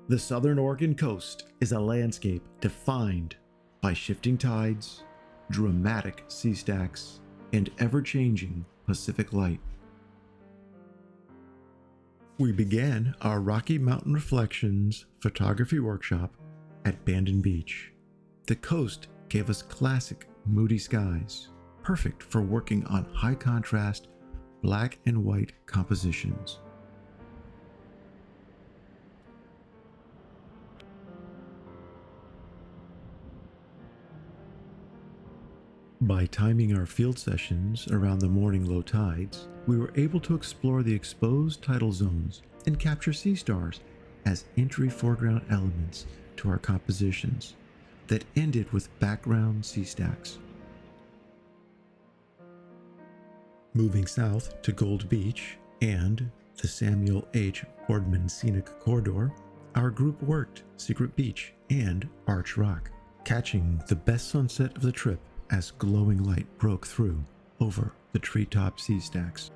The southern Oregon coast is a landscape defined by shifting tides, dramatic sea stacks, and ever-changing Pacific light. We began our Rocky Mountain Reflections photography workshop at Bandon Beach. The coast gave us classic moody skies, perfect for working on high-contrast black and white compositions. By timing our field sessions around the morning low tides, we were able to explore the exposed tidal zones and capture sea stars as entry foreground elements to our compositions that ended with background sea stacks. Moving south to Gold Beach and the Samuel H. Boardman Scenic Corridor, our group worked Secret Beach and Arch Rock, catching the best sunset of the trip as glowing light broke through over the treetop sea stacks.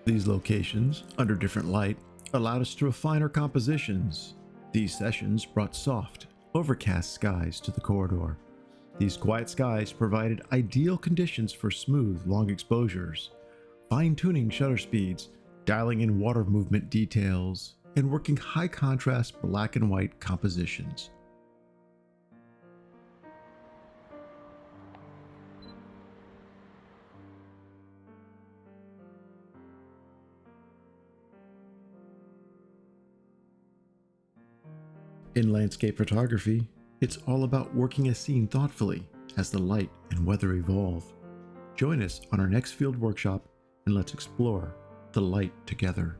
These locations, under different light, allowed us to refine our compositions. These sessions brought soft, overcast skies to the corridor. These quiet skies provided ideal conditions for smooth, long exposures, fine-tuning shutter speeds, dialing in water movement details, and working high-contrast black and white compositions. In landscape photography, it's all about working a scene thoughtfully as the light and weather evolve. Join us on our next field workshop and let's explore the light together.